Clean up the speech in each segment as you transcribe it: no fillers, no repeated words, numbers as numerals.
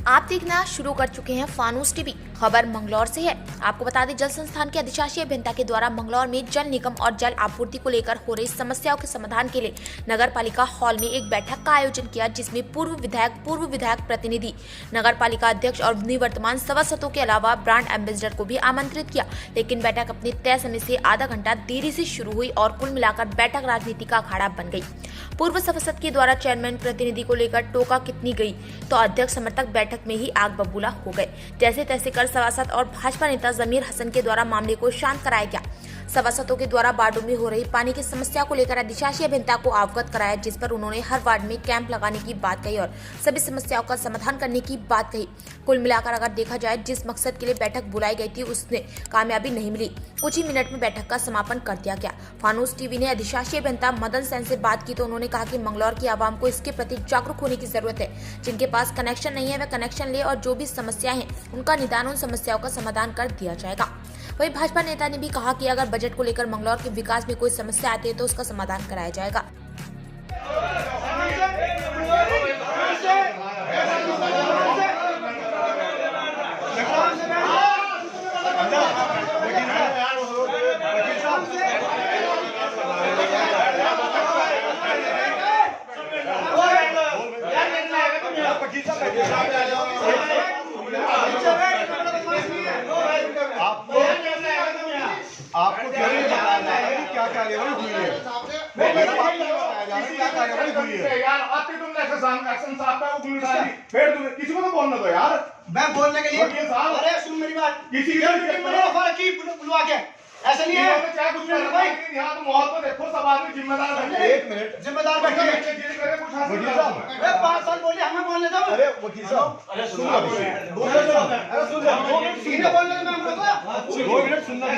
आप देखना शुरू कर चुके हैं फानूस टीवी। खबर मंगलौर से है। आपको बता दें, जल संस्थान के अधिशासी अभियंता के द्वारा मंगलौर में जल निगम और जल आपूर्ति को लेकर हो रही समस्याओं के समाधान के लिए नगर पालिका हॉल में एक बैठक का आयोजन किया, जिसमें पूर्व विधायक प्रतिनिधि, नगर पालिका अध्यक्ष और निवर्तमान सभासदों के अलावा ब्रांड एम्बेसडर को भी आमंत्रित किया। लेकिन बैठक अपने तय समय से आधा घंटा देरी से शुरू हुई और कुल मिलाकर बैठक राजनीति का अखाड़ा बन गई। पूर्व सभासद के द्वारा चेयरमैन प्रतिनिधि को लेकर टोका कितनी गई तो अध्यक्ष समर्थक बैठक में ही आग बबूला हो गए। जैसे तैसे कर सभासद और भाजपा नेता जमीर हसन के द्वारा मामले को शांत कराया गया। सभासदों के द्वारा वार्डों में हो रही पानी की समस्या को लेकर अधिशासी अभियंता को अवगत कराया, जिस पर उन्होंने हर वार्ड में कैंप लगाने की बात कही और सभी समस्याओं का समाधान करने की बात कही। कुल मिलाकर अगर देखा जाए, जिस मकसद के लिए बैठक बुलाई गई थी उसने कामयाबी नहीं मिली। कुछ ही मिनट में बैठक का समापन कर दिया गया। फानूस टीवी ने अधिशासी अभियंता मदन सेन से बात की तो उन्होंने कहा कि मंगलौर की आवाम को इसके प्रति जागरूक होने की जरूरत है। जिनके पास कनेक्शन नहीं है वे कनेक्शन ले और जो भी समस्याएं हैं उनका निदान, उन समस्याओं का समाधान कर दिया जाएगा। वहीं भाजपा नेता ने भी कहा कि अगर बजट को लेकर मंगलौर के विकास में कोई समस्या आती है तो उसका समाधान कराया जाएगा। आपको बताया जा रहा है कि क्या कार्यवाही हुई है। बताया जा रहा है क्या कार्यवाही हुई है यार। आते तुमने एक्शन साहब का उंगली डाली, फिर तुम किसी को तो बोलने दो यार। मैं बोलने के लिए अरे सुन मेरी बात, किसी की बुलवा के ऐसा नहीं है। क्या कुछ नहीं भाई, यहाँ तो माहौल को देखो, सब आदमी जिम्मेदार बैठे। एक मिनट, जिम्मेदार बैठे वकील साहब। अरे 5 साल बोले, हमें बोलने दो। अरे वकील साहब, अरे सुन लो, अरे सुन लो, 2 मिनट सीधे बोलने में हम लोग 2 मिनट सुनना है।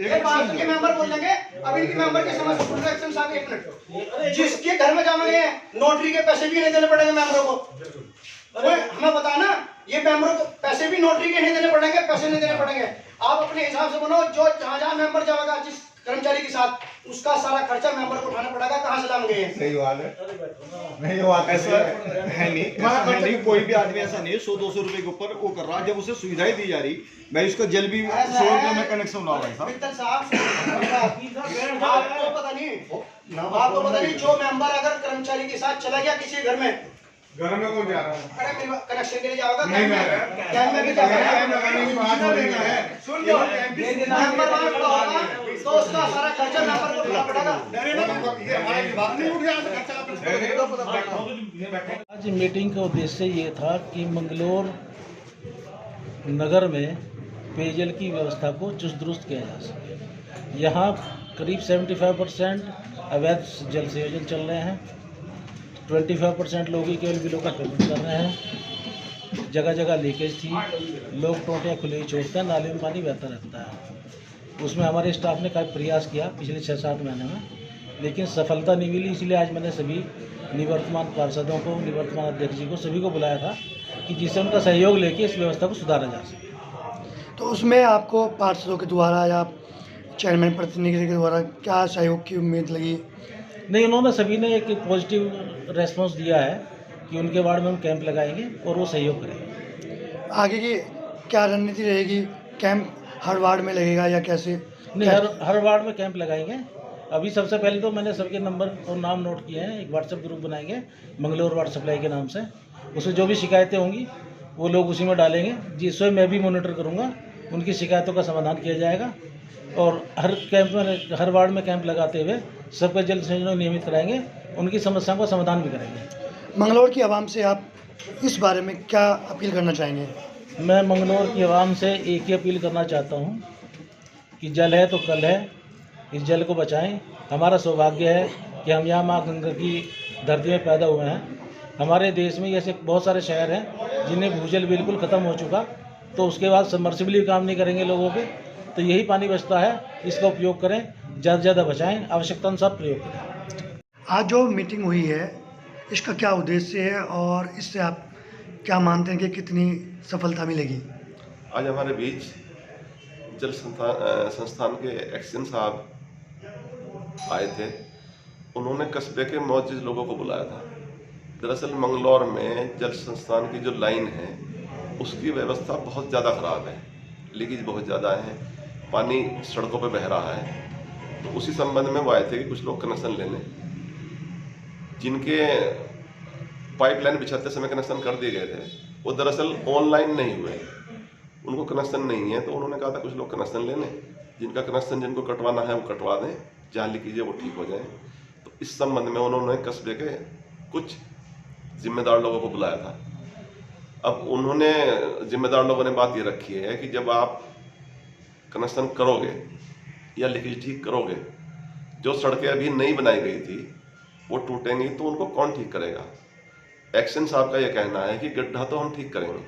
एक बात के मेंबर बोलेंगे, अब इनके मेंबर की समझ फुल एक्शन साहब 1 मिनट। जिसके घर में जाओगे नोटरी के पैसे भी नहीं देने पड़ेंगे मेंबरों को। अरे हमें बताना, ये मेंबरों को पैसे भी नोटरी के नहीं देने पड़ेंगे, पैसे नहीं देने पड़ेंगे। आप अपने हिसाब से बनाओ, जो जहाँ मेंबर जाएगा जिस कर्मचारी के साथ, उसका सारा खर्चा मेंबर को उठाना पड़ेगा। कहाँ से लाएंगे? सही बात है, नहीं बात ऐसा है नहीं, कोई भी आदमी ऐसा नहीं है 100-200 रुपए के ऊपर वो कर रहा। जब उसे सुविधाएं दी जा रही, भाई उसका जल भी 100 रुपए में कनेक्शन ला रहा है। आपको पता नहीं, जो मेंबर अगर कर्मचारी के साथ चला गया किसी घर में कौन जा रहा है? अरे कनेक्शन के लिए जाओगा, नहीं कैंप में भी जाएगा। सुन लो, मेंबर तो उसका सारा खर्चा मेंबर को उठाना पड़ेगा। आज मीटिंग का उद्देश्य ये था कि मंगलौर नगर में पेयजल की व्यवस्था को चुस्त दुरुस्त किया जा सके। यहाँ करीब 75% अवैध जल संयोजन चल रहे हैं। 25% लोग ही केवल बिलों का पेमेंट कर रहे हैं। जगह जगह लीकेज थी, लोग टोटियाँ खुली ही छोड़ते हैं, नाले में पानी बहता रहता है। उसमें हमारे स्टाफ ने काफ़ी प्रयास किया पिछले 6-7 महीने में, लेकिन सफलता नहीं मिली। इसलिए आज मैंने सभी निवर्तमान पार्षदों को, निवर्तमान अध्यक्ष जी को, सभी को बुलाया था कि जिससे उनका सहयोग लेके इस व्यवस्था को सुधारा जा सके। तो उसमें आपको पार्षदों के द्वारा या चेयरमैन प्रतिनिधि के द्वारा क्या सहयोग की उम्मीद लगी? नहीं, उन्होंने सभी ने एक पॉजिटिव रेस्पॉन्स दिया है कि उनके वार्ड में हम कैंप लगाएंगे और वो सहयोग करेंगे। आगे की क्या रणनीति रहेगी? कैंप हर वार्ड में लगेगा या कैसे? नहीं, हर वार्ड में कैंप लगाएंगे। अभी सबसे पहले तो मैंने सबके नंबर और नाम नोट किए हैं। एक व्हाट्सएप ग्रुप बनाएंगे मंगलौर वाटर सप्लाई के नाम से। उसमें जो भी शिकायतें होंगी वो लोग उसी में डालेंगे, जिससे मैं भी मॉनिटर करूँगा, उनकी शिकायतों का समाधान किया जाएगा। और हर वार्ड में कैंप लगाते हुए सबका जल संयोजन नियमित कराएंगे, उनकी समस्याओं का समाधान भी करेंगे। मंगलौर की आवाम से आप इस बारे में क्या अपील करना चाहेंगे? मैं मंगलौर की आवाम से एक ही अपील करना चाहता हूँ कि जल है तो कल है, इस जल को बचाएं। हमारा सौभाग्य है कि हम यहाँ माँ गंगा की धरती में पैदा हुए हैं। हमारे देश में ऐसे बहुत सारे शहर हैं जिन्हें भूजल बिल्कुल ख़त्म हो चुका, तो उसके बाद सबमर्सिबल भी काम नहीं करेंगे लोगों के, तो यही पानी बचता है, इसका उपयोग करें, ज़्यादा से ज़्यादा बचाएं, आवश्यकता अनुसार प्रयोग करें। आज जो मीटिंग हुई है इसका क्या उद्देश्य है और इससे आप क्या मानते हैं कि कितनी सफलता मिलेगी? आज हमारे बीच जल संस्थान के एक्शन साहब आए थे। उन्होंने कस्बे के मौजूद लोगों को बुलाया था दरअसल मंगलौर में जल संस्थान की जो लाइन है उसकी व्यवस्था बहुत ज़्यादा ख़राब है, लीकेज बहुत ज़्यादा है, पानी सड़कों पे बह रहा है। तो उसी संबंध में वो आए थे कि कुछ लोग कनेक्शन लेने, जिनके पाइपलाइन बिछाते समय कनेक्शन कर दिए गए थे वो दरअसल ऑनलाइन नहीं हुए, उनको कनेक्शन नहीं है। तो उन्होंने कहा था कुछ लोग कनेक्शन लेने, जिनका कनेक्शन जिनको कटवाना है वो कटवा दें, जहाँ लीकेज है वो ठीक हो जाए। तो इस संबंध में उन्होंने कस्बे के कुछ जिम्मेदार लोगों को बुलाया था। अब उन्होंने जिम्मेदार लोगों ने बात ये रखी है कि जब आप कनेक्शन करोगे या लीकेज ठीक करोगे, जो सड़कें अभी नई बनाई गई थी वो टूटेंगी तो उनको कौन ठीक करेगा। एक्शन साहब का ये कहना है कि गड्ढा तो हम ठीक करेंगे,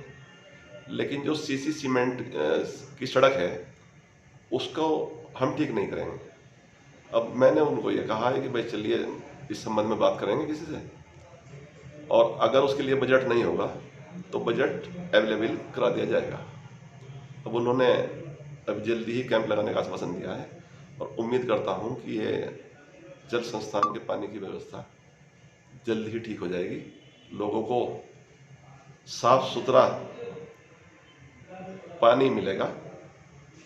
लेकिन जो सीसी सीमेंट की सड़क है उसको हम ठीक नहीं करेंगे। अब मैंने उनको ये कहा है कि भाई चलिए इस संबंध में बात करेंगे किसी से, और अगर उसके लिए बजट नहीं होगा तो बजट अवेलेबल करा दिया जाएगा। अब उन्होंने अब जल्दी ही कैंप लगाने का आश्वासन दिया है और उम्मीद करता हूँ कि ये जल संस्थान के पानी की व्यवस्था जल्द ही ठीक हो जाएगी, लोगों को साफ सुथरा पानी मिलेगा।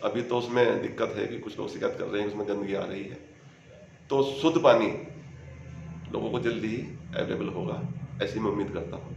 अभी तो उसमें दिक्कत है कि कुछ लोग शिकायत कर रहे हैं उसमें गंदगी आ रही है, तो शुद्ध पानी लोगों को जल्दी ही अवेलेबल होगा, ऐसी मैं उम्मीद करता हूँ।